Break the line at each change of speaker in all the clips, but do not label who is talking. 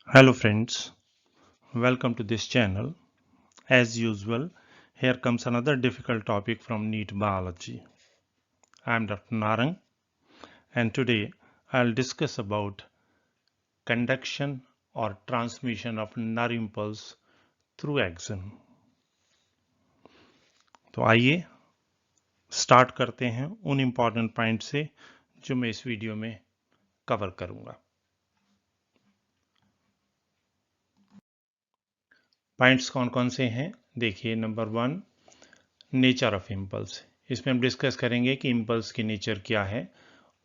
Hello friends, welcome to this channel. As usual, here comes another difficult topic from NEET Biology. I am Dr. Narang and today I'll discuss about conduction or transmission of nerve impulse through axon. तो आइए start करते हैं उन important point से जो मैं इस video में कवर करूंगा। पॉइंट्स कौन कौन से हैं देखिए। Number 1, nature of impulse. इसमें हम डिस्कस करेंगे कि इम्पल्स की नेचर क्या है,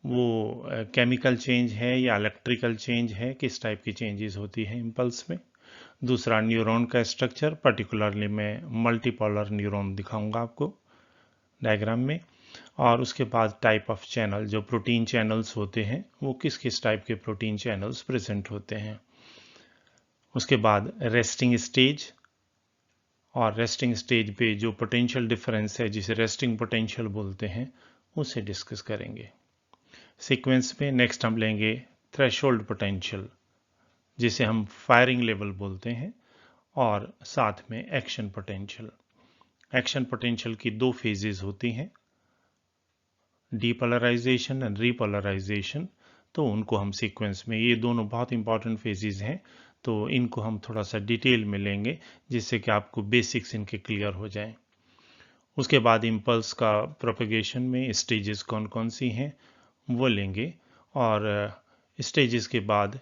वो केमिकल चेंज है या इलेक्ट्रिकल चेंज है, किस टाइप की चेंजेस होती है इम्पल्स में। दूसरा, न्यूरॉन का स्ट्रक्चर, पर्टिकुलरली मैं मल्टीपोलर न्यूरॉन दिखाऊंगा आपको डायग्राम में। और उसके बाद टाइप ऑफ चैनल, जो प्रोटीन चैनल्स होते हैं वो किस किस टाइप के प्रोटीन चैनल्स प्रेजेंट होते हैं। उसके बाद रेस्टिंग स्टेज, और रेस्टिंग स्टेज पे जो पोटेंशियल डिफरेंस है जिसे रेस्टिंग पोटेंशियल बोलते हैं उसे डिस्कस करेंगे। सीक्वेंस में नेक्स्ट हम लेंगे थ्रेशोल्ड पोटेंशियल, जिसे हम फायरिंग लेवल बोलते हैं, और साथ में एक्शन पोटेंशियल। एक्शन पोटेंशियल की दो फेजेस होती हैं, डीपोलराइजेशन एंड रीपोलराइजेशन। तो उनको हम सीक्वेंस में, ये दोनों बहुत इंपॉर्टेंट फेजेस हैं, तो इनको हम थोड़ा सा डिटेल में लेंगे जिससे कि आपको बेसिक्स इनके क्लियर हो जाएं। उसके बाद इम्पल्स का प्रोपेगेशन में स्टेजेस कौन कौन सी हैं वो लेंगे, और स्टेजेस के बाद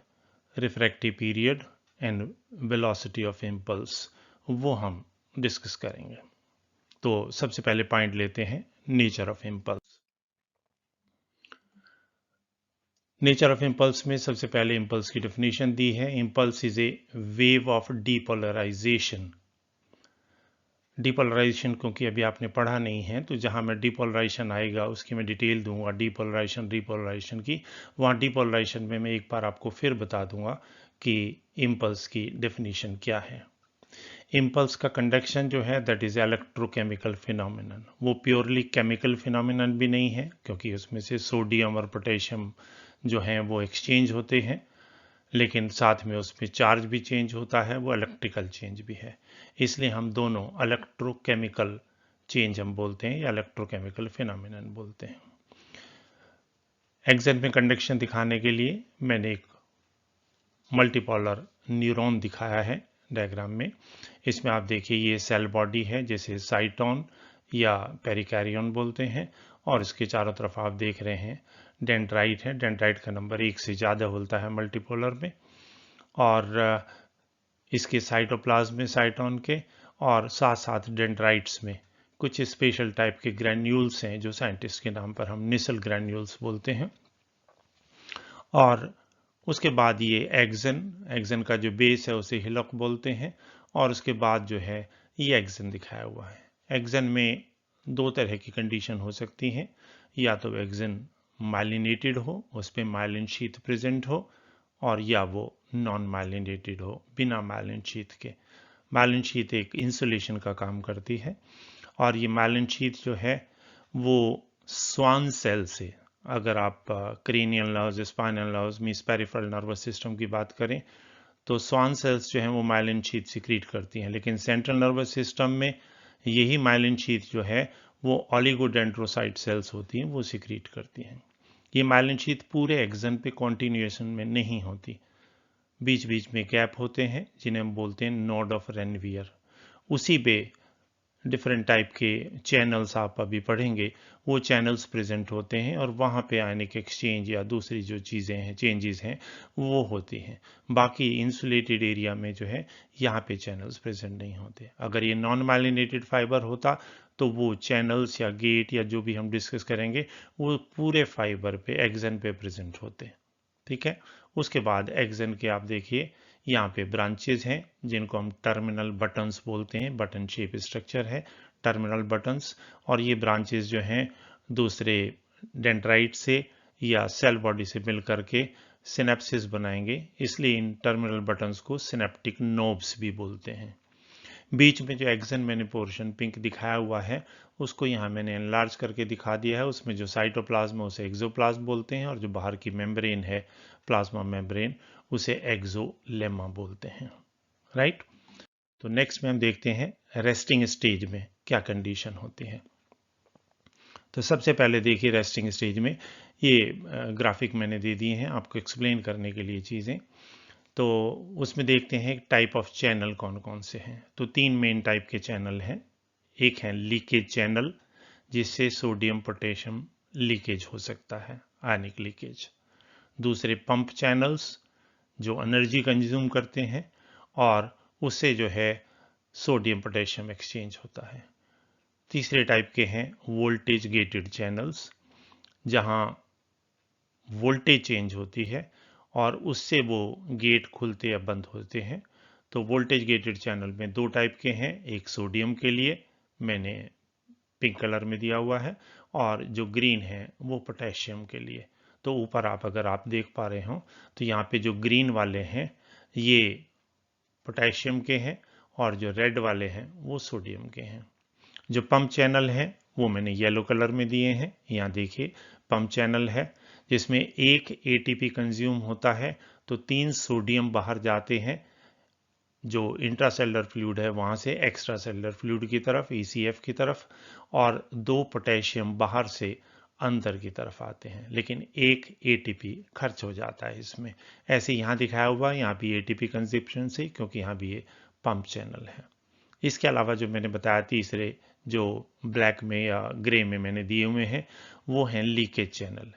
refractive period and velocity of impulse वो हम डिस्कस करेंगे। तो सबसे पहले पॉइंट लेते हैं nature of impulse. Nature of impulse में सबसे पहले इम्पल्स की डेफिनेशन दी है। Impulse is a wave of depolarisation. Depolarisation क्योंकि अभी आपने पढ़ा नहीं है, तो जहां मैं डीपोलराइजेशन आएगा उसकी मैं डिटेल दूंगा, डीपोलराइजेशन रिपोलराइजेशन की। वहां डीपोलराइजेशन में मैं एक बार आपको फिर बता दूंगा कि इम्पल्स की डेफिनेशन क्या है। इम्पल्स का कंडक्शन जो है दैट इज इलेक्ट्रोकेमिकल फिनोमिनन। वो प्योरली केमिकल फिनोमिनन भी नहीं है क्योंकि उसमें से सोडियम और पोटेशियम जो हैं वो एक्सचेंज होते हैं, लेकिन साथ में उसमें चार्ज भी चेंज होता है, वो इलेक्ट्रिकल चेंज भी है। इसलिए हम दोनों इलेक्ट्रोकेमिकल चेंज हम बोलते हैं या इलेक्ट्रोकेमिकल फिनोमिनन बोलते हैं। एक्सन में कंडक्शन दिखाने के लिए मैंने एक मल्टीपोलर न्यूरॉन दिखाया है डायग्राम में। इसमें आप देखिए ये सेल बॉडी है जिसे साइटोन या पेरिकैरियन बोलते हैं, और इसके चारों तरफ आप देख रहे हैं डेंड्राइट है। डेंड्राइट का नंबर 1 से ज़्यादा होता है मल्टीपोलर में, और इसके साइटोप्लाज्म में साइटोन के, और साथ साथ डेंड्राइट्स में कुछ स्पेशल टाइप के ग्रैन्यूल्स हैं जो साइंटिस्ट के नाम पर हम निसल ग्रैन्यूल्स बोलते हैं। और उसके बाद ये एक्सन, एक्सन का जो बेस है उसे हिलॉक बोलते हैं, और उसके बाद जो है ये एक्सन दिखाया हुआ है। एक्सन में दो तरह की कंडीशन हो सकती हैं, या तो एक्सन माइलिनेटेड हो, उस पर माइलिन शीथ प्रेजेंट हो, और या वो नॉन माइलिनेटेड हो, बिना माइलिन शीथ के। माइलिन शीथ एक इंसुलेशन का काम करती है, और ये माइलिन शीथ जो है वो स्वान सेल से, अगर आप cranial nerves, spinal nerves, means peripheral nervous system की बात करें तो स्वान सेल्स जो है वो माइलिन शीथ सिक्रीट करती हैं, लेकिन सेंट्रल नर्वस सिस्टम में यही माइलिन शीथ जो है वो ऑलिगोडेंड्रोसाइट सेल्स होती हैं, वो सिक्रीट करती हैं। ये माइलिन शीथ पूरे एक्सन पे कॉन्टिन्यूएशन में नहीं होती, बीच बीच में गैप होते हैं जिन्हें हम बोलते हैं नोड ऑफ रेनवियर। उसी पे डिफरेंट टाइप के चैनल्स आप अभी पढ़ेंगे, वो चैनल्स प्रेजेंट होते हैं, और वहाँ पे आयनिक एक्सचेंज या दूसरी जो चीज़ें हैं, चेंजेस हैं, वो होती हैं। बाकी इंसुलेटेड एरिया में जो है यहाँ पे चैनल्स प्रेजेंट नहीं होते। अगर ये नॉन माइलिनेटेड फाइबर होता तो वो चैनल्स या गेट या जो भी हम डिस्कस करेंगे वो पूरे फाइबर पे, एक्सन पे प्रेजेंट होते। ठीक है। उसके बाद एक्सन के आप देखिए यहाँ पे ब्रांचेज हैं जिनको हम टर्मिनल बटन्स बोलते हैं, बटन शेप स्ट्रक्चर है टर्मिनल बटन्स, और ये ब्रांचेज जो हैं दूसरे डेंड्राइट से या सेल बॉडी से मिल करके सिनेप्सिस बनाएंगे, इसलिए इन टर्मिनल बटन्स को सिनेप्टिक नोब्स भी बोलते हैं। बीच में जो एक्सन मैंने पोर्शन पिंक दिखाया हुआ है उसको यहाँ मैंने एनलार्ज करके दिखा दिया है। उसमें जो साइटोप्लाज्म है उसे एक्सोप्लाज्म बोलते हैं और जो बाहर की मेम्ब्रेन है प्लाज्मा मेम्ब्रेन उसे एक्सोलेमा बोलते हैं। राइट। तो नेक्स्ट में हम देखते हैं रेस्टिंग स्टेज में क्या कंडीशन होती है। तो सबसे पहले देखिए रेस्टिंग स्टेज में ये ग्राफिक मैंने दे दिए हैं आपको एक्सप्लेन करने के लिए चीज़ें। तो उसमें देखते हैं टाइप ऑफ चैनल कौन कौन से हैं। तो 3 मेन टाइप के चैनल हैं। एक है लीकेज चैनल जिससे सोडियम पोटेशियम लीकेज हो सकता है, आयनिक लीकेज। दूसरे पंप चैनल्स जो एनर्जी कंज्यूम करते हैं और उससे जो है सोडियम पोटेशियम एक्सचेंज होता है। तीसरे टाइप के हैं वोल्टेज गेटेड चैनल्स जहां वोल्टेज चेंज होती है और उससे वो गेट खुलते या बंद होते हैं। तो वोल्टेज गेटेड चैनल में 2 टाइप के हैं, एक सोडियम के लिए मैंने पिंक कलर में दिया हुआ है और जो ग्रीन है वो पोटेशियम के लिए। तो ऊपर आप अगर आप देख पा रहे हो तो यहाँ पे जो ग्रीन वाले हैं ये पोटेशियम के हैं और जो रेड वाले हैं वो सोडियम के हैं। जो पंप चैनल है वो मैंने येलो कलर में दिए हैं। यहाँ देखिए पंप चैनल है जिसमें एक एटीपी कंज्यूम होता है तो 3 सोडियम बाहर जाते हैं जो इंट्रासेलुलर फ्लूइड है वहां से एक्स्ट्रा सेलुलर फ्लूइड की तरफ ईसीएफ की तरफ और 2 पोटेशियम बाहर से अंदर की तरफ आते हैं, लेकिन एक एटीपी खर्च हो जाता है इसमें। ऐसे यहाँ दिखाया हुआ है, यहाँ भी एटीपी कंजप्शन से, क्योंकि यहाँ भी ये पंप चैनल है। इसके अलावा जो मैंने बताया तीसरे जो ब्लैक में या ग्रे में मैंने दिए हुए हैं वो हैं लीकेज चैनल।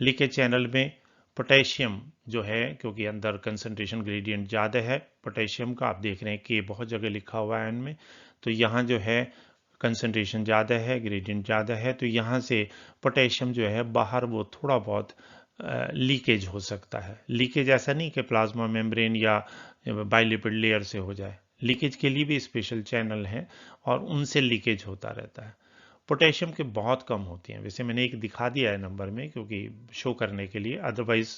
लीकेज चैनल में पोटेशियम जो है, क्योंकि अंदर कंसंट्रेशन ग्रेडियंट ज़्यादा है पोटेशियम का, आप देख रहे हैं कि बहुत जगह लिखा हुआ है इनमें, तो यहाँ जो है कंसंट्रेशन ज़्यादा है, ग्रेडियंट ज़्यादा है, तो यहाँ से पोटेशियम जो है बाहर वो थोड़ा बहुत लीकेज हो सकता है। लीकेज ऐसा नहीं कि प्लाज्मा मेम्ब्रेन या बाइलिपिड लेयर से हो जाए, लीकेज के लिए भी स्पेशल चैनल हैं और उनसे लीकेज होता रहता है। पोटेशियम के बहुत कम होती हैं, वैसे मैंने एक दिखा दिया है नंबर में क्योंकि शो करने के लिए, अदरवाइज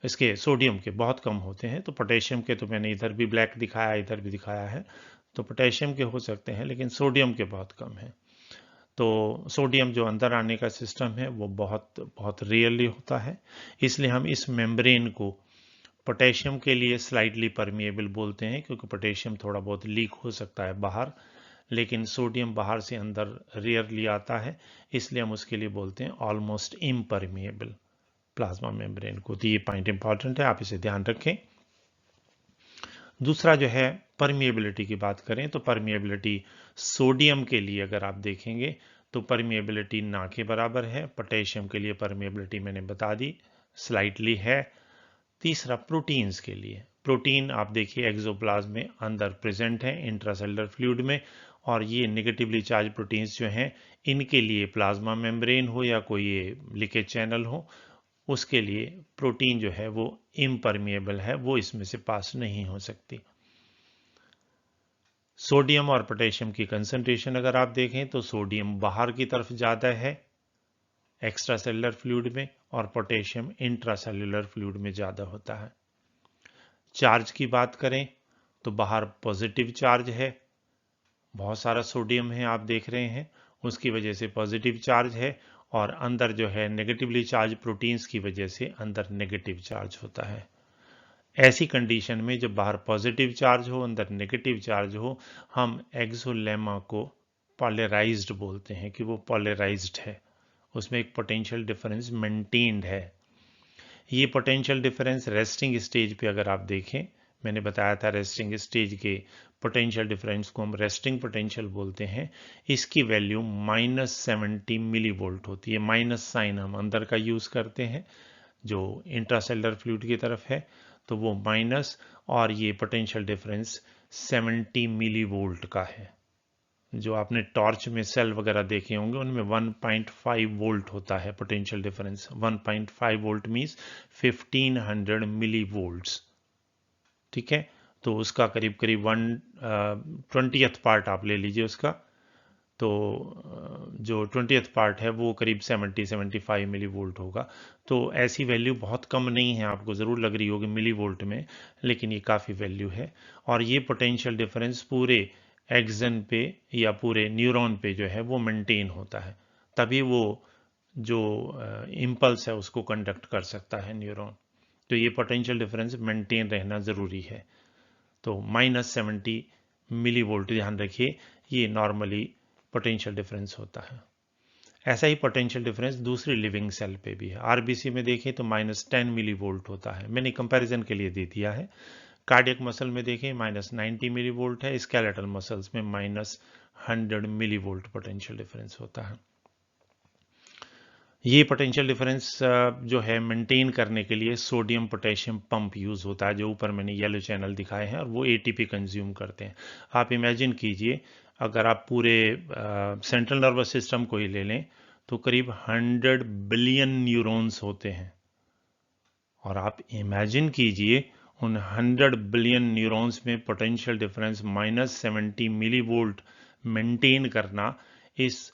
इसके सोडियम के बहुत कम होते हैं। तो पोटेशियम के तो मैंने इधर भी ब्लैक दिखाया इधर भी दिखाया है, तो पोटेशियम के हो सकते हैं लेकिन सोडियम के बहुत कम हैं। तो सोडियम जो अंदर आने का सिस्टम है वो बहुत बहुत रेयरली होता है, इसलिए हम इस मेम्ब्रेन को पोटेशियम के लिए स्लाइटली परमिएबल बोलते हैं क्योंकि पोटेशियम थोड़ा बहुत लीक हो सकता है बाहर, लेकिन सोडियम बाहर से अंदर रेयरली आता है, इसलिए हम उसके लिए बोलते हैं ऑलमोस्ट इम्परमिएबल प्लाज्मा मेम्ब्रेन को। तो ये पॉइंट इंपॉर्टेंट है, आप इसे ध्यान रखें। दूसरा जो है परमिएबिलिटी की बात करें तो परमिएबिलिटी सोडियम के लिए अगर आप देखेंगे तो परमिएबिलिटी ना के बराबर है। पोटेशियम के लिए परमिएबिलिटी मैंने बता दी स्लाइटली है। तीसरा प्रोटीन्स के लिए, प्रोटीन आप देखिए एक्सोप्लाज्म में अंदर प्रेजेंट है इंट्रासेलुलर फ्लूइड में, और ये नेगेटिवली चार्ज प्रोटीन्स जो हैं इनके लिए प्लाज्मा मेम्ब्रेन हो या कोई ये लीकेज चैनल हो उसके लिए प्रोटीन जो है वो इम्परमिएबल है, वो इसमें से पास नहीं हो सकती। सोडियम और पोटेशियम की कंसंट्रेशन अगर आप देखें तो सोडियम बाहर की तरफ ज़्यादा है एक्स्ट्रा सेलुलर फ्लूइड में और पोटेशियम इंट्रासेलुलर फ्लूइड में ज़्यादा होता है। चार्ज की बात करें तो बाहर पॉजिटिव चार्ज है, बहुत सारा सोडियम है आप देख रहे हैं, उसकी वजह से पॉजिटिव चार्ज है, और अंदर जो है नेगेटिवली चार्ज प्रोटीन्स की वजह से अंदर नेगेटिव चार्ज होता है। ऐसी कंडीशन में जब बाहर पॉजिटिव चार्ज हो अंदर नेगेटिव चार्ज हो, हम एक्सोलेमा को पॉलराइज्ड बोलते हैं कि वो पॉलराइज्ड है, उसमें एक पोटेंशियल डिफरेंस मेंटेन्ड है। ये पोटेंशियल डिफरेंस रेस्टिंग स्टेज पे अगर आप देखें, मैंने बताया था रेस्टिंग स्टेज के पोटेंशियल डिफरेंस को हम रेस्टिंग पोटेंशियल बोलते हैं, इसकी वैल्यू -70 मिली वोल्ट होती है। माइनस साइन हम अंदर का यूज करते हैं जो इंट्रासेलुलर फ्लूइड की तरफ है, तो वो माइनस, और ये पोटेंशियल डिफरेंस 70 मिली वोल्ट का है। जो आपने टॉर्च में सेल वगैरह देखे होंगे उनमें 1.5 वोल्ट होता है पोटेंशियल डिफरेंस। 1.5 वोल्ट मीन्स 1500 मिली वोल्ट्स, ठीक है। तो उसका करीब करीब 1/20th पार्ट आप ले लीजिए उसका, तो जो 20th पार्ट है वो करीब 70-75 मिली वोल्ट होगा। तो ऐसी वैल्यू बहुत कम नहीं है, आपको ज़रूर लग रही होगी मिली वोल्ट में, लेकिन ये काफ़ी वैल्यू है। और ये पोटेंशियल डिफरेंस पूरे एक्सन पे या पूरे न्यूरॉन पे जो है वो मेंटेन होता है, तभी वो जो इम्पल्स है उसको कंडक्ट कर सकता है न्यूरॉन। तो ये पोटेंशियल डिफरेंस मेंटेन रहना ज़रूरी है। तो -70 मिली वोल्ट ध्यान रखिए, ये नॉर्मली पोटेंशियल डिफरेंस होता है। ऐसा ही पोटेंशियल डिफरेंस दूसरी लिविंग सेल पे भी है। आरबीसी में देखें तो -10 मिली वोल्ट होता है, मैंने कंपैरिजन के लिए दे दिया है। कार्डियक मसल में देखें -90 मिली वोल्ट है, स्केलेटल मसल्स में -100 मिली वोल्ट पोटेंशियल डिफरेंस होता है। ये पोटेंशियल डिफरेंस जो है मेंटेन करने के लिए सोडियम पोटेशियम पंप यूज होता है, जो ऊपर मैंने येलो चैनल दिखाए हैं, और वो एटीपी कंज्यूम करते हैं। आप इमेजिन कीजिए, अगर आप पूरे सेंट्रल नर्वस सिस्टम को ही ले लें तो करीब 100 बिलियन न्यूरॉन्स होते हैं, और आप इमेजिन कीजिए उन 100 बिलियन न्यूरॉन्स में potential difference -70 milli volt maintain करना इस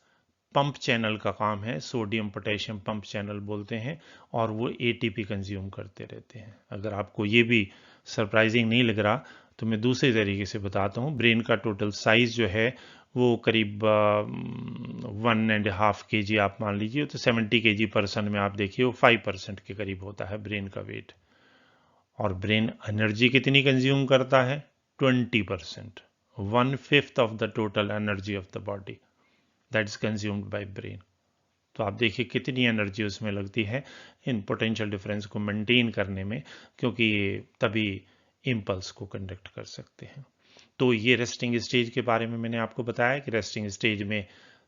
पंप चैनल का काम है। सोडियम पोटेशियम पंप चैनल बोलते हैं, और वो एटीपी कंज्यूम करते रहते हैं। अगर आपको ये भी सरप्राइजिंग नहीं लग रहा तो मैं दूसरे तरीके से बताता हूँ। ब्रेन का टोटल साइज जो है वो करीब 1.5 kg आप मान लीजिए, तो 70 kg पर्सन में आप देखिए वो 5% के करीब होता है ब्रेन का वेट। और ब्रेन एनर्जी कितनी कंज्यूम करता है? 20%, 1/5 of the total energy of the body that is consumed by brain. तो आप देखिए कितनी एनर्जी उसमें लगती है इन पोटेंशियल डिफरेंस को मेंटेन करने में, क्योंकि ये तभी इम्पल्स को कंडक्ट कर सकते हैं। तो ये रेस्टिंग स्टेज के बारे में मैंने आपको बताया कि रेस्टिंग स्टेज में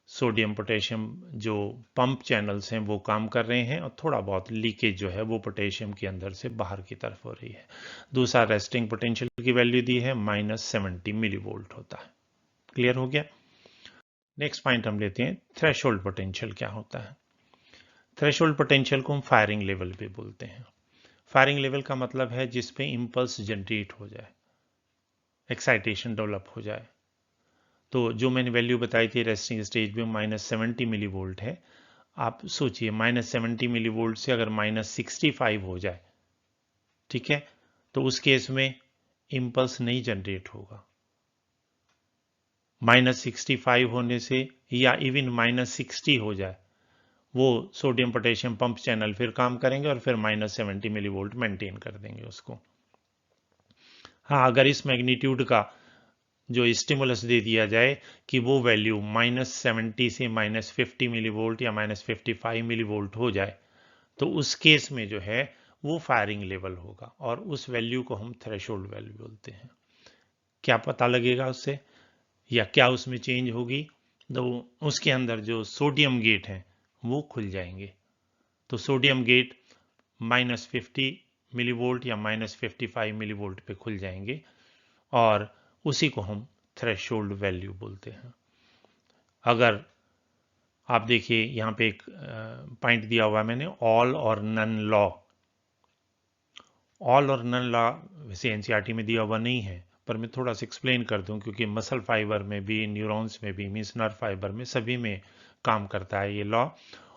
सोडियम पोटेशियम जो पंप चैनल्स हैं वो काम कर रहे हैं, और थोड़ा बहुत लीकेज जो है वो पोटेशियम के अंदर से बाहर की तरफ हो रही है। दूसरा रेस्टिंग पोटेंशियल की वैल्यू दी है -70 मिली वोल्ट होता है। क्लियर हो गया? नेक्स्ट पॉइंट हम लेते हैं, थ्रेशोल्ड पोटेंशियल क्या होता है। थ्रेशोल्ड पोटेंशियल को हम फायरिंग लेवल पे बोलते हैं। फायरिंग लेवल का मतलब है जिस पे इंपल्स जनरेट हो जाए, एक्साइटेशन डेवलप हो जाए। तो जो मैंने वैल्यू बताई थी रेस्टिंग स्टेज में -70 मिली वोल्ट है। आप सोचिए -70 मिली वोल्ट से अगर -65 हो जाए, ठीक है, तो उस केस में इंपल्स नहीं जनरेट होगा। -65 होने से या इवन -60 हो जाए, वो सोडियम पोटेशियम पंप चैनल फिर काम करेंगे और फिर -70 मिली वोल्ट मेंटेन कर देंगे उसको। हाँ, अगर इस मैग्नीट्यूड का जो स्टिमुलस दे दिया जाए कि वो वैल्यू -70 से -50 मिली वोल्ट या -55 मिली वोल्ट हो जाए, तो उस केस में जो है वो फायरिंग लेवल होगा, और उस वैल्यू को हम थ्रेशोल्ड वैल्यू बोलते हैं। क्या पता लगेगा उससे, या क्या उसमें चेंज होगी? तो उसके अंदर जो सोडियम गेट हैं वो खुल जाएंगे। तो सोडियम गेट -50 मिली वोल्ट या -55 मिली वोल्ट पे खुल जाएंगे, और उसी को हम थ्रेशोल्ड वैल्यू बोलते हैं। अगर आप देखिए यहाँ पे एक पॉइंट दिया हुआ है मैंने, ऑल और नन लॉ। ऑल और नन लॉ वैसे एनसीईआरटी में दिया हुआ नहीं है, पर मैं थोड़ा सा एक्सप्लेन कर दूं, क्योंकि मसल फाइबर में भी, न्यूरॉन्स में भी, मींस नर्व फाइबर में, सभी में काम करता है ये लॉ।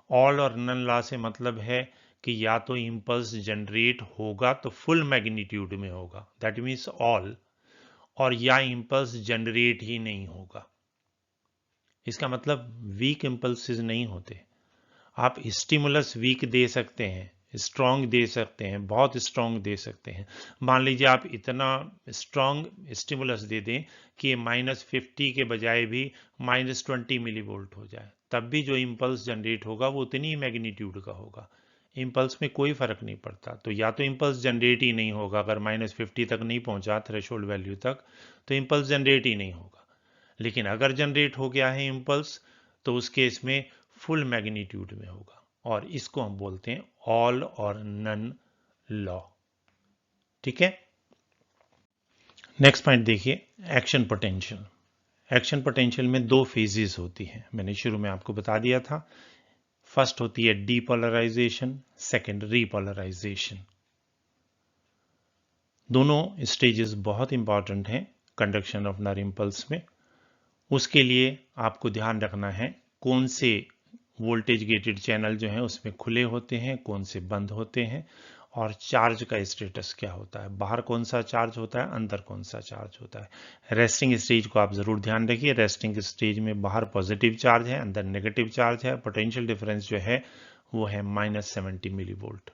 ऑल और नन लॉ से मतलब है कि या तो इंपल्स जनरेट होगा तो फुल मैग्नीट्यूड में होगा, दैट मीन्स ऑल, और या इंपल्स जनरेट ही नहीं होगा। इसका मतलब वीक इंपल्सेस नहीं होते। आप स्टिमुलस वीक दे सकते हैं, स्ट्रांग दे सकते हैं, बहुत स्ट्रांग दे सकते हैं। मान लीजिए आप इतना स्ट्रांग स्टिमुलस दे दें कि -50 के बजाय भी -20 मिली वोल्ट हो जाए, तब भी जो इंपल्स जनरेट होगा वो उतनी ही मैग्नीट्यूड का होगा। इंपल्स में कोई फर्क नहीं पड़ता। तो या तो इंपल्स जनरेट ही नहीं होगा, अगर -50 तक नहीं पहुंचा थ्रेशोल्ड वैल्यू तक, तो इंपल्स जनरेट ही नहीं होगा। लेकिन अगर जनरेट हो गया है इंपल्स, तो उस केस में फुल मैग्नीट्यूड में होगा, और इसको हम बोलते हैं ऑल और नन लॉ। ठीक है, नेक्स्ट पॉइंट देखिए, एक्शन पोटेंशियल। एक्शन पोटेंशियल में दो फेजेस होती हैं, मैंने शुरू में आपको बता दिया था। फर्स्ट होती है डीपोलराइजेशन, सेकंड रीपोलराइजेशन। दोनों स्टेजेस बहुत इंपॉर्टेंट हैं कंडक्शन ऑफ नर इंपल्स में। उसके लिए आपको ध्यान रखना है कौन से वोल्टेज गेटेड चैनल जो हैं उसमें खुले होते हैं, कौन से बंद होते हैं, और चार्ज का स्टेटस क्या होता है, बाहर कौन सा चार्ज होता है, अंदर कौन सा चार्ज होता है। रेस्टिंग स्टेज को आप जरूर ध्यान रखिए, रेस्टिंग स्टेज में बाहर पॉजिटिव चार्ज है, अंदर नेगेटिव चार्ज है। पोटेंशियल डिफरेंस जो है वो है -70 मिली वोल्ट।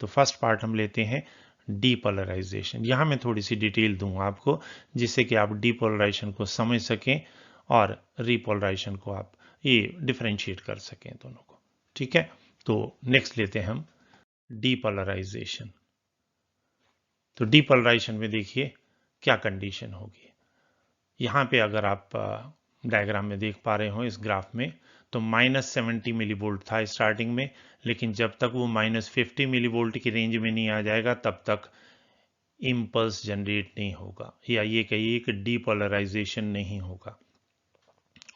तो फर्स्ट पार्ट हम लेते हैं डीपोलराइजेशन। यहां मैं थोड़ी सी डिटेल दूंगा आपको जिससे कि आप डीपोलराइजेशन को समझ सकें और रिपोलराइजेशन को आप ये डिफरेंशिएट कर सकें दोनों को। ठीक है, तो नेक्स्ट लेते हैं हम डीपोलराइजेशन। तो डीपोलराइजेशन में देखिए क्या कंडीशन होगी। यहां पे अगर आप डायग्राम में देख पा रहे हो इस ग्राफ में, तो -70 मिली वोल्ट था स्टार्टिंग में, लेकिन जब तक वो -50 मिली वोल्ट की रेंज में नहीं आ जाएगा तब तक इम्पल्स जनरेट नहीं होगा, या ये कहिए कि डीपोलराइजेशन नहीं होगा।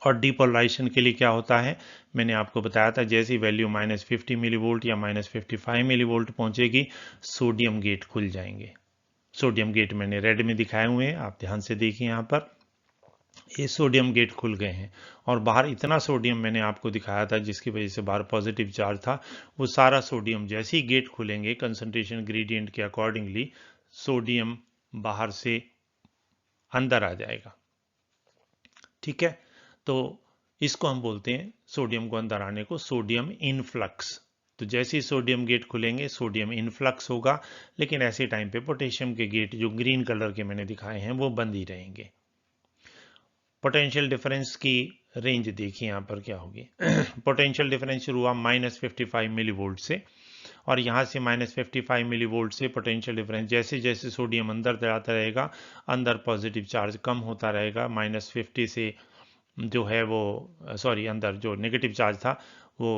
और डीपोलराइजेशन के लिए क्या होता है, मैंने आपको बताया था, जैसी वैल्यू -50 मिली वोल्ट या -55 मिली वोल्ट पहुंचेगी, सोडियम गेट खुल जाएंगे। सोडियम गेट मैंने रेड में दिखाए हुए हैं, आप ध्यान से देखिए यहाँ पर ये सोडियम गेट खुल गए हैं। और बाहर इतना सोडियम मैंने आपको दिखाया था जिसकी वजह से बाहर पॉजिटिव चार्ज था, वो सारा सोडियम जैसे ही गेट खुलेंगे कंसंट्रेशन ग्रेडियंट के अकॉर्डिंगली सोडियम बाहर से अंदर आ जाएगा। ठीक है, तो इसको हम बोलते हैं, सोडियम को अंदर आने को सोडियम इनफ्लक्स। तो जैसे ही सोडियम गेट खुलेंगे सोडियम इनफ्लक्स होगा, लेकिन ऐसे टाइम पे पोटेशियम के गेट जो ग्रीन कलर के मैंने दिखाए हैं वो बंद ही रहेंगे। पोटेंशियल डिफरेंस की रेंज देखिए यहाँ पर क्या होगी। पोटेंशियल डिफरेंस शुरू हुआ -55 मिली वोल्ट से, और यहाँ से -55 मिली वोल्ट से पोटेंशियल डिफरेंस जैसे जैसे सोडियम अंदर जाता रहेगा, अंदर पॉजिटिव चार्ज कम होता रहेगा। -50 से जो है वो सॉरी अंदर जो नेगेटिव चार्ज था वो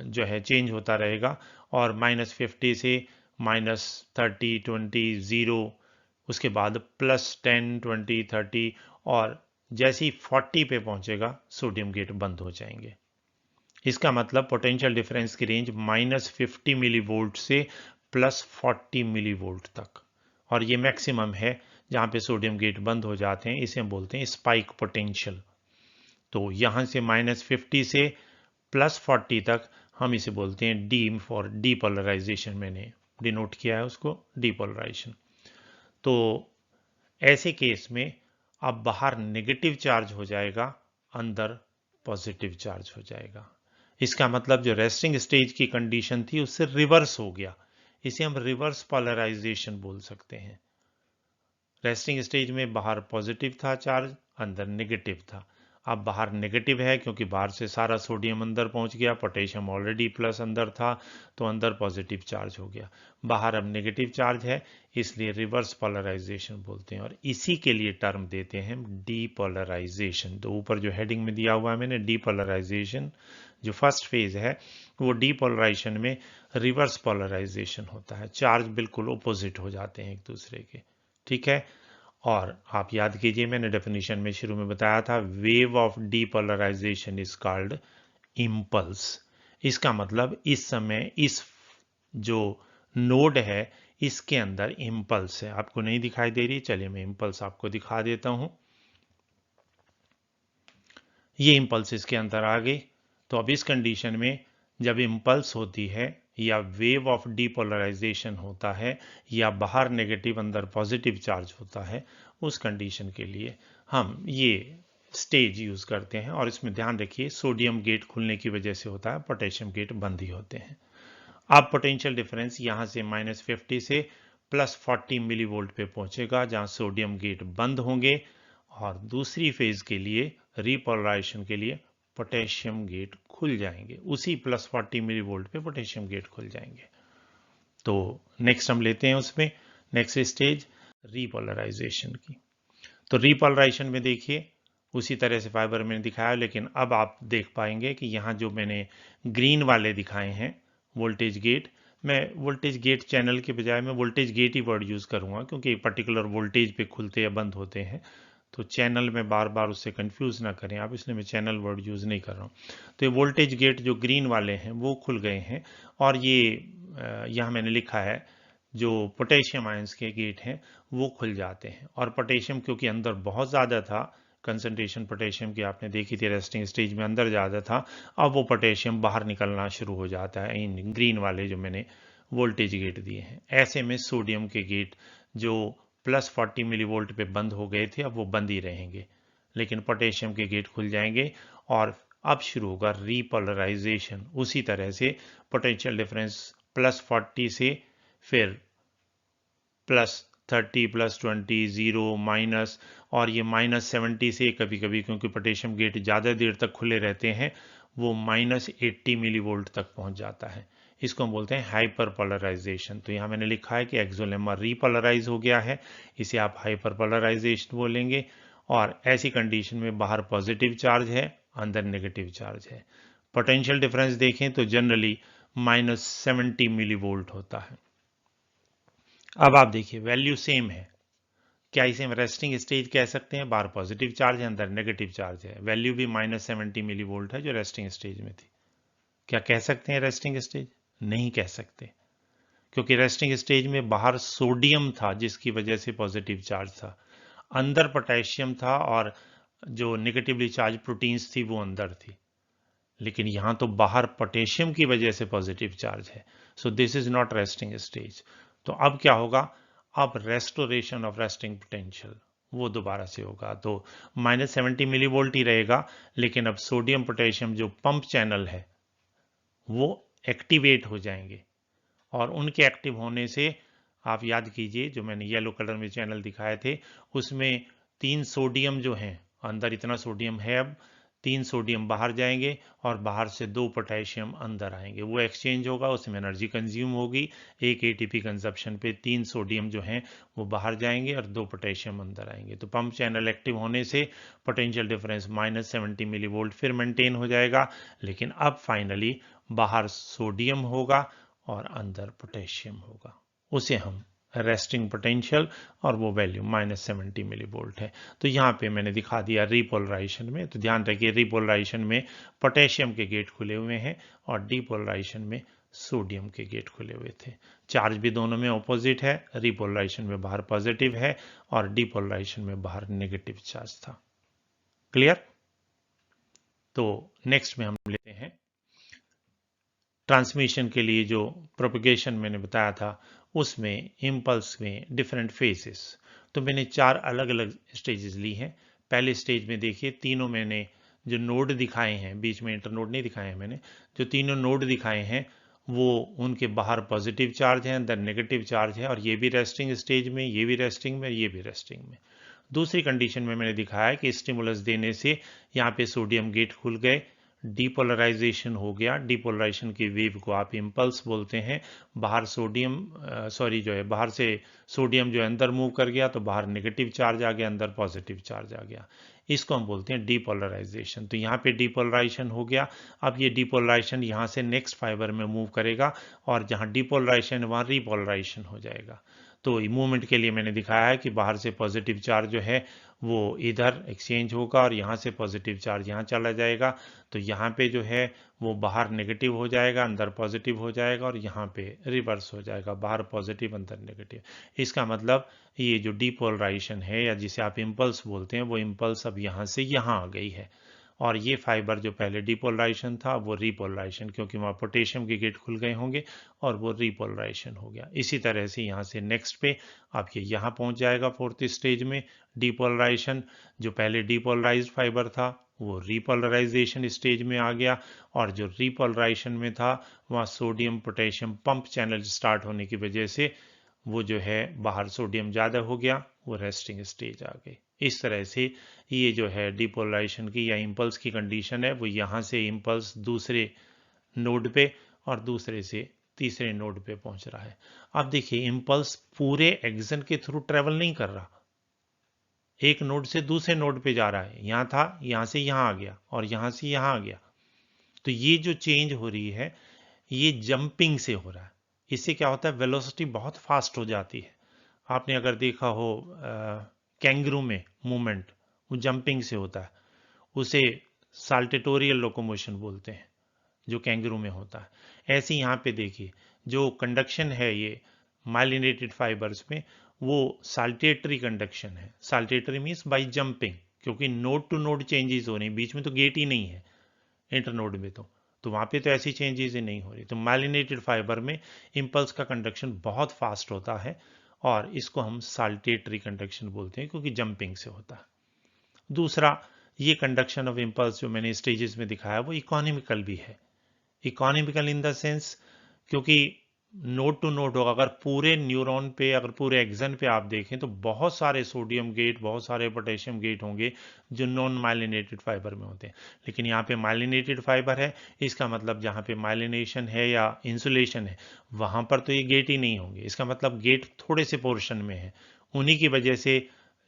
जो है चेंज होता रहेगा, और -50 से -30 20 0, उसके बाद +10 20 30, और जैसे ही 40 पे पहुंचेगा सोडियम गेट बंद हो जाएंगे। इसका मतलब पोटेंशियल डिफरेंस की रेंज -50 मिली वोल्ट से +40 मिली वोल्ट तक, और ये मैक्सिमम है जहां पे सोडियम गेट बंद हो जाते हैं, इसे हम बोलते हैं स्पाइक पोटेंशियल। तो यहां से -50 से +40 तक हम इसे बोलते हैं डी फॉर डीपोलराइजेशन, मैंने डिनोट किया है उसको डीपोलराइजेशन। तो ऐसे केस में अब बाहर नेगेटिव चार्ज हो जाएगा, अंदर पॉजिटिव चार्ज हो जाएगा। इसका मतलब जो रेस्टिंग स्टेज की कंडीशन थी उससे रिवर्स हो गया, इसे हम रिवर्स पोलराइजेशन बोल सकते हैं। रेस्टिंग स्टेज में बाहर पॉजिटिव था चार्ज, अंदर नेगेटिव था। अब बाहर नेगेटिव है क्योंकि बाहर से सारा सोडियम अंदर पहुंच गया, पोटेशियम ऑलरेडी प्लस अंदर था, तो अंदर पॉजिटिव चार्ज हो गया। बाहर अब नेगेटिव चार्ज है, इसलिए रिवर्स पोलराइजेशन बोलते हैं, और इसी के लिए टर्म देते हैं डीपोलराइजेशन। तो ऊपर जो हेडिंग में दिया हुआ है मैंने डीपोलराइजेशन, जो फर्स्ट फेज है वो डीपोलराइजेशन में रिवर्स पोलराइजेशन होता है, चार्ज बिल्कुल ओपोजिट हो जाते हैं एक दूसरे के। ठीक है, और आप याद कीजिए मैंने डेफिनेशन में शुरू में बताया था, wave of depolarisation is called impulse. इसका मतलब इस समय इस जो नोड है इसके अंदर इम्पल्स है, आपको नहीं दिखाई दे रही, चलिए मैं इम्पल्स आपको दिखा देता हूं। ये इम्पल्स इसके अंदर आ गई। तो अब इस कंडीशन में जब इम्पल्स होती है या वेव ऑफ डीपोलराइजेशन होता है या बाहर नेगेटिव अंदर पॉजिटिव चार्ज होता है, उस कंडीशन के लिए हम ये स्टेज यूज करते हैं। और इसमें ध्यान रखिए सोडियम गेट खुलने की वजह से होता है, पोटेशियम गेट बंद ही होते हैं। अब पोटेंशियल डिफरेंस यहां से -50 से +40 मिली वोल्ट पे पहुंचेगा जहां सोडियम गेट बंद होंगे, और दूसरी फेज के लिए रिपोलराइजेशन के लिए पोटेशियम गेट खुल जाएंगे, उसी +40 मिली वोल्ट पे पोटेशियम गेट खुल जाएंगे। तो नेक्स्ट हम लेते हैं उसमें नेक्स्ट स्टेज रिपोलराइजेशन की। तो रिपोलराइजेशन में देखिए उसी तरह से फाइबर मैंने दिखाया, लेकिन अब आप देख पाएंगे कि यहाँ जो मैंने ग्रीन वाले दिखाए हैं वोल्टेज गेट, मैं वोल्टेज गेट चैनल के बजाय मैं वोल्टेज गेट ही वर्ड यूज करूंगा क्योंकि एक पर्टिकुलर वोल्टेज पे खुलते या बंद होते हैं, तो चैनल में बार बार उससे कंफ्यूज ना करें आप, इसलिए मैं चैनल वर्ड यूज नहीं कर रहा हूँ। तो ये वोल्टेज गेट जो ग्रीन वाले हैं वो खुल गए हैं, और ये यहाँ मैंने लिखा है जो पोटेशियम आयंस के गेट हैं वो खुल जाते हैं। और पोटेशियम क्योंकि अंदर बहुत ज़्यादा था, कंसंट्रेशन पोटेशियम की आपने देखी थी रेस्टिंग स्टेज में अंदर ज़्यादा था, अब वो पोटेशियम बाहर निकलना शुरू हो जाता है इन ग्रीन वाले जो मैंने वोल्टेज गेट दिए हैं। ऐसे में सोडियम के गेट जो +40 मिलीवोल्ट पे बंद हो गए थे अब वो बंद ही रहेंगे, लेकिन पोटेशियम के गेट खुल जाएंगे और अब शुरू होगा रीपोलराइजेशन। उसी तरह से पोटेंशियल डिफरेंस +40 से फिर +30 +20 0 माइनस, और ये -70 से कभी कभी, क्योंकि पोटेशियम गेट ज़्यादा देर तक खुले रहते हैं, वो -80 मिलीवोल्ट तक पहुंच जाता है। इसको हम बोलते हैं हाइपर पोलराइजेशन। तो यहाँ मैंने लिखा है कि एक्सोलेमा रीपोलराइज हो गया है, इसे आप हाइपर पोलराइजेशन बोलेंगे। और ऐसी कंडीशन में बाहर पॉजिटिव चार्ज है, अंदर नेगेटिव चार्ज है। पोटेंशियल डिफरेंस देखें तो जनरली -70 मिलीवोल्ट होता है। अब आप देखिए वैल्यू सेम है, क्या इसे हम रेस्टिंग स्टेज कह सकते हैं? बाहर पॉजिटिव चार्ज है, अंदर नेगेटिव चार्ज है, वैल्यू भी -70 मिलीवोल्ट है जो रेस्टिंग स्टेज में थी। क्या कह सकते हैं रेस्टिंग स्टेज? नहीं कह सकते, क्योंकि रेस्टिंग स्टेज में बाहर सोडियम था जिसकी वजह से पॉजिटिव चार्ज था, अंदर पोटेशियम था और जो नेगेटिवली चार्ज प्रोटीन्स थी वो अंदर थी। लेकिन यहां तो बाहर पोटेशियम की वजह से पॉजिटिव चार्ज है, so this is not resting stage. तो अब क्या होगा? अब रेस्टोरेशन ऑफ रेस्टिंग पोटेंशियल वो दोबारा से होगा, तो -70 मिलीवोल्ट ही रहेगा, लेकिन अब सोडियम पोटेशियम जो पंप चैनल है वो एक्टिवेट हो जाएंगे, और उनके एक्टिव होने से आप याद कीजिए जो मैंने येलो कलर में चैनल दिखाए थे उसमें 3 सोडियम जो हैं, अंदर इतना सोडियम है, अब 3 सोडियम बाहर जाएंगे और बाहर से 2 पोटेशियम अंदर आएंगे, वो एक्सचेंज होगा, उसमें एनर्जी कंज्यूम होगी। एक एटीपी कंजप्शन पे 3 सोडियम जो हैं वो बाहर जाएंगे और 2 पोटेशियम अंदर आएंगे। तो पंप चैनल एक्टिव होने से पोटेंशियल डिफरेंस -70 मिलीवोल्ट फिर मेंटेन हो जाएगा, लेकिन अब फाइनली बाहर सोडियम होगा और अंदर पोटेशियम होगा, उसे हम रेस्टिंग पोटेंशियल, और वो वैल्यू -70 मिलीवोल्ट है। तो यहाँ पे मैंने दिखा दिया रीपोलराइजेशन में। तो ध्यान रखिए रीपोलराइजेशन में पोटेशियम के गेट खुले हुए हैं और डीपोलराइजेशन में सोडियम के गेट खुले हुए थे। चार्ज भी दोनों में ऑपोजिट है, रीपोलराइजेशन में बाहर पॉजिटिव है और डीपोलराइजेशन में बाहर नेगेटिव चार्ज था। क्लियर? तो नेक्स्ट में हम लेते हैं ट्रांसमिशन के लिए जो प्रोपगेशन मैंने बताया था उसमें इम्पल्स में डिफरेंट फेजेस। तो मैंने 4 अलग अलग स्टेजेस ली हैं। पहले स्टेज में देखिए तीनों मैंने जो नोड दिखाए हैं, बीच में इंटरनोड नहीं दिखाए हैं मैंने, जो तीनों नोड दिखाए हैं वो उनके बाहर पॉजिटिव चार्ज है, अंदर नेगेटिव चार्ज है, और ये भी रेस्टिंग स्टेज में, ये भी रेस्टिंग में, ये भी रेस्टिंग में। दूसरी कंडीशन में मैंने दिखाया कि स्टिमुलस देने से यहाँ पे सोडियम गेट खुल गए, डीपोलराइजेशन हो गया। डीपोलराइजेशन की वेव को आप इम्पल्स बोलते हैं। बाहर सोडियम बाहर से सोडियम जो अंदर मूव कर गया तो बाहर नेगेटिव चार्ज आ गया, अंदर पॉजिटिव चार्ज आ गया, इसको हम बोलते हैं डीपोलराइजेशन। तो यहाँ पे डीपोलराइजेशन हो गया। अब ये डीपोलराइजेशन यहाँ से नेक्स्ट फाइबर में मूव करेगा और जहाँ डीपोलराइजेशन वहाँ रीपोलराइजेशन हो जाएगा। तो मूवमेंट के लिए मैंने दिखाया है कि बाहर से पॉजिटिव चार्ज जो है वो इधर एक्सचेंज होगा और यहाँ से पॉजिटिव चार्ज यहाँ चला जाएगा। तो यहाँ पे जो है वो बाहर नेगेटिव हो जाएगा, अंदर पॉजिटिव हो जाएगा, और यहाँ पे रिवर्स हो जाएगा, बाहर पॉजिटिव अंदर नेगेटिव। इसका मतलब ये जो डीपोलराइजेशन है या जिसे आप इम्पल्स बोलते हैं वो इम्पल्स अब यहाँ से यहाँ आ गई है, और ये फाइबर जो पहले डिपोलराइजेशन था वो रीपोलराइजेशन, क्योंकि वहाँ पोटेशियम के गेट खुल गए होंगे और वो रीपोलराइजेशन हो गया। इसी तरह से यहाँ से नेक्स्ट पे अब ये यहाँ पहुँच जाएगा फोर्थ स्टेज में डिपोलराइजेशन। जो पहले डिपोलराइज्ड फाइबर था वो रीपोलराइजेशन स्टेज में आ गया, और जो रीपोलराइजेशन में था वहाँ sodium potassium pump channel start होने की वजह से वो जो है बाहर सोडियम ज़्यादा हो गया, वो रेस्टिंग स्टेज आ गई। इस तरह से ये जो है डिपोलराइजेशन की या इम्पल्स की कंडीशन है, वो यहाँ से इम्पल्स दूसरे नोड पे और दूसरे से तीसरे नोड पे पहुंच रहा है। अब देखिए इम्पल्स पूरे एक्सन के थ्रू ट्रेवल नहीं कर रहा, एक नोड से दूसरे नोड पे जा रहा है। यहाँ था, यहाँ से यहाँ आ गया और यहाँ से यहाँ आ गया। तो ये जो चेंज हो रही है ये जंपिंग से हो रहा है। इससे क्या होता है, वेलोसिटी बहुत फास्ट हो जाती है। आपने अगर देखा हो कैंगरू में मूवमेंट, वो जंपिंग से होता है, उसे साल्टेटोरियल लोकोमोशन बोलते हैं जो कैंगरू में होता है। ऐसे यहाँ पे देखिए जो कंडक्शन है ये माइलिनेटेड फाइबर्स में, वो साल्टेटरी कंडक्शन है। साल्टेटरी मीन्स बाई जंपिंग, क्योंकि नोड टू नोड चेंजेस हो रही, बीच में तो गेट ही नहीं है इंटरनोड में। तो तो वहाँ पे तो ऐसी चेंजेस ही नहीं हो रही। तो माइलिनेटेड फाइबर में इम्पल्स का कंडक्शन बहुत फास्ट होता है और इसको हम साल्टेटरी कंडक्शन बोलते हैं क्योंकि जंपिंग से होता है। दूसरा, ये कंडक्शन ऑफ इम्पल्स जो मैंने स्टेजेस में दिखाया वो इकोनॉमिकल भी है। इकोनॉमिकल इन द सेंस क्योंकि नोड टू नोड होगा। अगर पूरे न्यूरॉन पे, अगर पूरे एक्सन पे आप देखें तो बहुत सारे सोडियम गेट, बहुत सारे पोटेशियम गेट होंगे जो नॉन माइलिनेटेड फाइबर में होते हैं। लेकिन यहाँ पे माइलिनेटेड फाइबर है, इसका मतलब जहाँ पे माइलिनेशन है या इंसुलेशन है वहाँ पर तो ये गेट ही नहीं होंगे। इसका मतलब गेट थोड़े से पोर्शन में है, उन्हीं की वजह से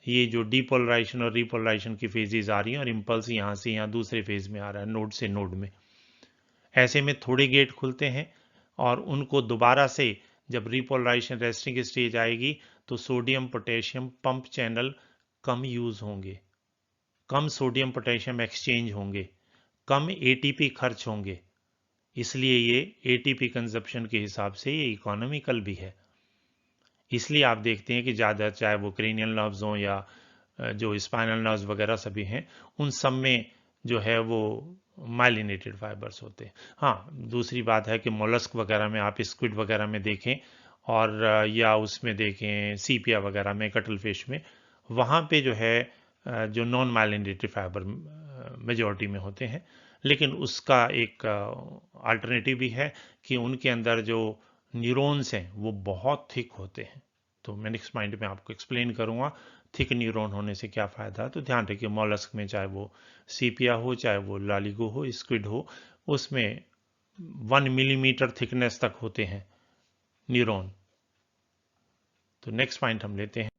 ये जो डीपोलराइजेशन और रिपोलराइजेशन की फेजेज आ रही हैं और इम्पल्स यहाँ से यहाँ दूसरे फेज में आ रहा है, नोड से नोड में। ऐसे में थोड़े गेट खुलते हैं और उनको दोबारा से जब रिपोलराइजेशन रेस्टिंग स्टेज आएगी तो सोडियम पोटेशियम पंप चैनल कम यूज होंगे, कम सोडियम पोटेशियम एक्सचेंज होंगे, कम एटीपी खर्च होंगे। इसलिए ये एटीपी कंजप्शन के हिसाब से ये इकोनॉमिकल भी है। इसलिए आप देखते हैं कि ज़्यादा, चाहे वो क्रेनियल नर्व्स हों या जो स्पाइनल नर्व्स वगैरह सभी हैं, उन सब में जो है वो माइलिनेटेड फाइबर्स होते हैं। हाँ, दूसरी बात है कि मोलस्क वगैरह में, आप स्क्विड वगैरह में देखें और या उसमें देखें सीपिया वगैरह में, कटल फिश में, वहाँ पे जो है जो नॉन माइलिनेटेड फाइबर मेजॉरिटी में होते हैं। लेकिन उसका एक अल्टरनेटिव भी है कि उनके अंदर जो न्यूरॉन्स हैं वो बहुत थिक होते हैं। तो मैं नेक्स्ट पॉइंट में आपको एक्सप्लेन करूंगा थिक न्यूरॉन होने से क्या फ़ायदा है। तो ध्यान रखिए, मॉलस्क में चाहे वो सीपिया हो, चाहे वो लालिगो हो, स्क्विड हो, उसमें 1 मिलीमीटर थिकनेस तक होते हैं न्यूरॉन। तो नेक्स्ट पॉइंट हम लेते हैं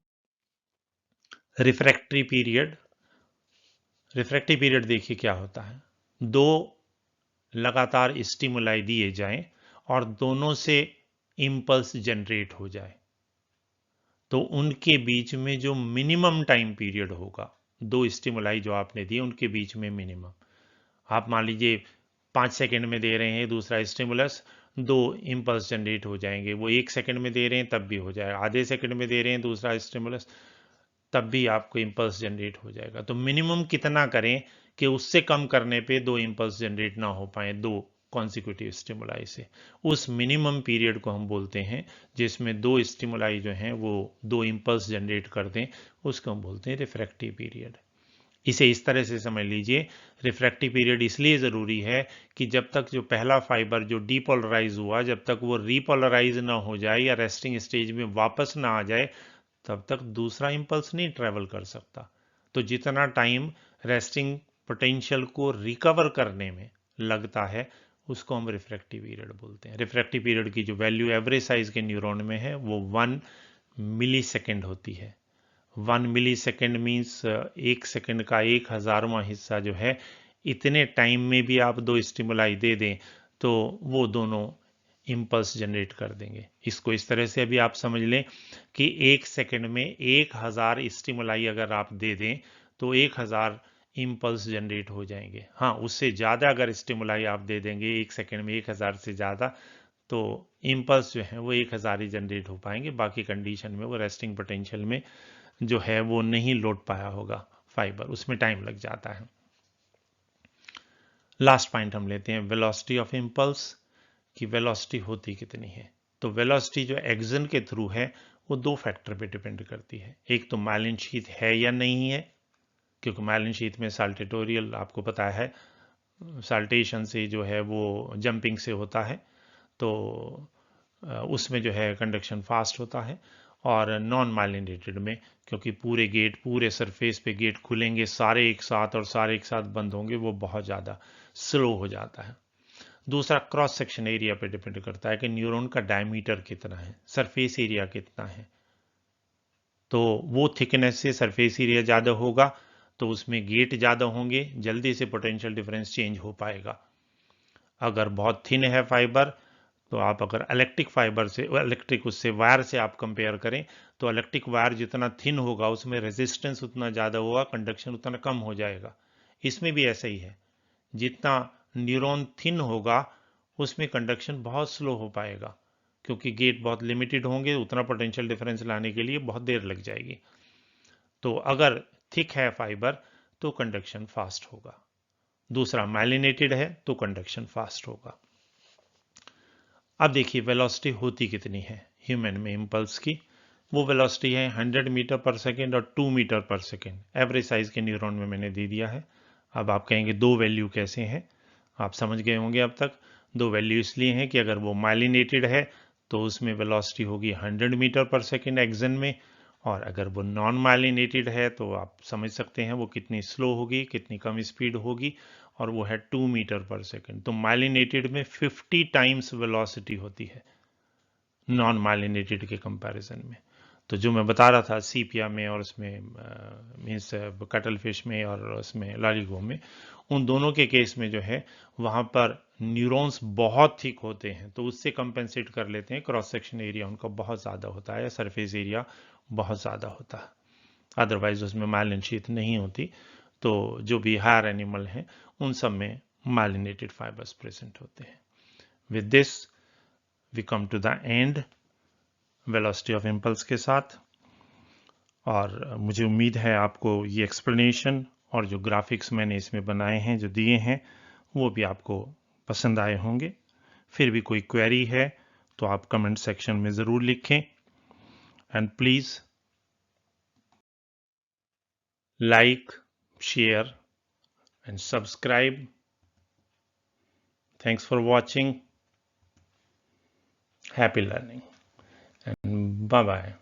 रिफ्रैक्टरी पीरियड। रिफ्रैक्टरी पीरियड देखिए क्या होता है। दो लगातार स्टिमुलाई दिए जाएं और दोनों से इम्पल्स जनरेट हो जाए तो उनके बीच में जो मिनिमम टाइम पीरियड होगा, दो स्टिमुलाई जो आपने दिए उनके बीच में मिनिमम, आप मान लीजिए 5 सेकेंड में दे रहे हैं दूसरा स्टिमुलस, दो इम्पल्स जनरेट हो जाएंगे। वो 1 सेकेंड में दे रहे हैं तब भी हो जाएगा, आधे सेकेंड में दे रहे हैं दूसरा स्टिमुलस तब भी आपको इम्पल्स जनरेट हो जाएगा। तो मिनिमम कितना करें कि उससे कम करने पे दो इम्पल्स जनरेट ना हो पाए दो कॉन्सिक्यूटिव स्टिमुलाई से। उस मिनिमम पीरियड को हम बोलते हैं जिसमें दो स्टिमुलाई जो हैं वो दो इम्पल्स जनरेट कर दें, उसको हम बोलते हैं रिफ्रैक्टिव पीरियड। इसे इस तरह से समझ लीजिए, रिफ्रैक्टिव पीरियड इसलिए ज़रूरी है कि जब तक जो पहला फाइबर जो डीपोलराइज हुआ, जब तक वो रीपोलराइज ना हो जाए या रेस्टिंग स्टेज में वापस ना आ जाए, तब तक दूसरा इंपल्स नहीं ट्रेवल कर सकता। तो जितना टाइम रेस्टिंग पोटेंशियल को रिकवर करने में लगता है उसको हम रिफ्रैक्टिव पीरियड बोलते हैं। रिफ्रैक्टिव पीरियड की जो वैल्यू एवरेज साइज के न्यूरॉन में है वो 1 मिली सेकेंड होती है। 1 मिली सेकेंड मीन्स 1 सेकेंड का 1,000वां हिस्सा जो है, इतने टाइम में भी आप दो स्टिमुलाई दे दें तो वो दोनों इम्पल्स जनरेट कर देंगे। इसको इस तरह से अभी आप समझ लें कि 1 सेकेंड में 1,000 स्टिमुलाई अगर आप दे दें तो 1,000 इम्पल्स जनरेट हो जाएंगे। हाँ, उससे ज़्यादा अगर स्टिमुलाई आप दे देंगे 1 सेकेंड में 1,000 से ज़्यादा, तो इम्पल्स जो है वो 1,000 ही जनरेट हो पाएंगे। बाकी कंडीशन में वो रेस्टिंग पोटेंशियल में जो है वो नहीं लौट पाया होगा फाइबर, उसमें टाइम लग जाता है। लास्ट पॉइंट हम लेते हैं वेलोसिटी ऑफ इम्पल्स, कि वेलोसिटी होती कितनी है। तो वेलोसिटी जो एक्सन के थ्रू है वो दो फैक्टर पे डिपेंड करती है। एक तो माइलिन शीथ है या नहीं है, क्योंकि माइलिन शीथ में साल्टेटोरियल आपको पता है, साल्टेशन से जो है वो जंपिंग से होता है, तो उसमें जो है कंडक्शन फास्ट होता है। और नॉन माइलिनेटेड में क्योंकि पूरे गेट, पूरे सरफेस पे गेट खुलेंगे सारे एक साथ और सारे एक साथ बंद होंगे, वो बहुत ज़्यादा स्लो हो जाता है। दूसरा क्रॉस सेक्शन एरिया पे डिपेंड करता है कि न्यूरॉन का डायमीटर कितना है, सरफेस एरिया कितना है। तो वो थिकनेस से सरफेस एरिया ज़्यादा होगा तो उसमें गेट ज़्यादा होंगे, जल्दी से पोटेंशियल डिफरेंस चेंज हो पाएगा। अगर बहुत थिन है फाइबर तो आप अगर इलेक्ट्रिक फाइबर से, इलेक्ट्रिक उससे वायर से आप कंपेयर करें तो इलेक्ट्रिक वायर जितना थिन होगा उसमें रेजिस्टेंस उतना ज़्यादा होगा, कंडक्शन उतना कम हो जाएगा। इसमें भी ऐसा ही है, जितना न्यूरॉन थिन होगा उसमें कंडक्शन बहुत स्लो हो पाएगा, क्योंकि गेट बहुत लिमिटेड होंगे, उतना पोटेंशियल डिफरेंस लाने के लिए बहुत देर लग जाएगी। तो अगर थिक है फाइबर तो कंडक्शन फास्ट होगा। दूसरा माइलिनेटेड है तो कंडक्शन फास्ट होगा। अब देखिए वेलोसिटी होती कितनी है ह्यूमन में इम्पल्स की। वो वेलोसिटी है 100 मीटर पर सेकेंड और 2 मीटर पर सेकेंड। एवरेज साइज के न्यूरॉन में मैंने दे दिया है। अब आप कहेंगे दो वैल्यू कैसे हैं, आप समझ गए होंगे अब तक। दो वैल्यू इसलिए हैं कि अगर वो माइलिनेटेड है तो उसमें वेलोसिटी होगी 100 मीटर पर सेकेंड एक्सन में, और अगर वो नॉन माइलिनेटेड है तो आप समझ सकते हैं वो कितनी स्लो होगी, कितनी कम स्पीड होगी, और वो है 2 मीटर पर सेकेंड। तो माइलिनेटेड में 50 टाइम्स वेलोसिटी होती है नॉन माइलिनेटेड के कंपैरिजन में। तो जो मैं बता रहा था सीपिया में और उसमें मीन्स कटल फिश में और उसमें लालीगो में, उन दोनों के केस में जो है वहाँ पर न्यूरॉन्स बहुत थिक होते हैं, तो उससे कंपेंसेट कर लेते हैं। क्रॉस सेक्शन एरिया उनका बहुत ज़्यादा होता है, सरफेस एरिया बहुत ज़्यादा होता है, अदरवाइज उसमें माइलिन शीथ नहीं होती। तो जो भी हायर एनिमल हैं उन सब में माइलिनेटेड फाइबर्स प्रेजेंट होते हैं। With this we come to the end velocity of impulse के साथ, और मुझे उम्मीद है आपको ये एक्सप्लेनेशन और जो ग्राफिक्स मैंने इसमें बनाए हैं, जो दिए हैं, वो भी आपको पसंद आए होंगे। फिर भी कोई क्वेरी है तो आप कमेंट सेक्शन में ज़रूर लिखें, and please like, share and subscribe. Thanks for watching. Happy learning and bye bye.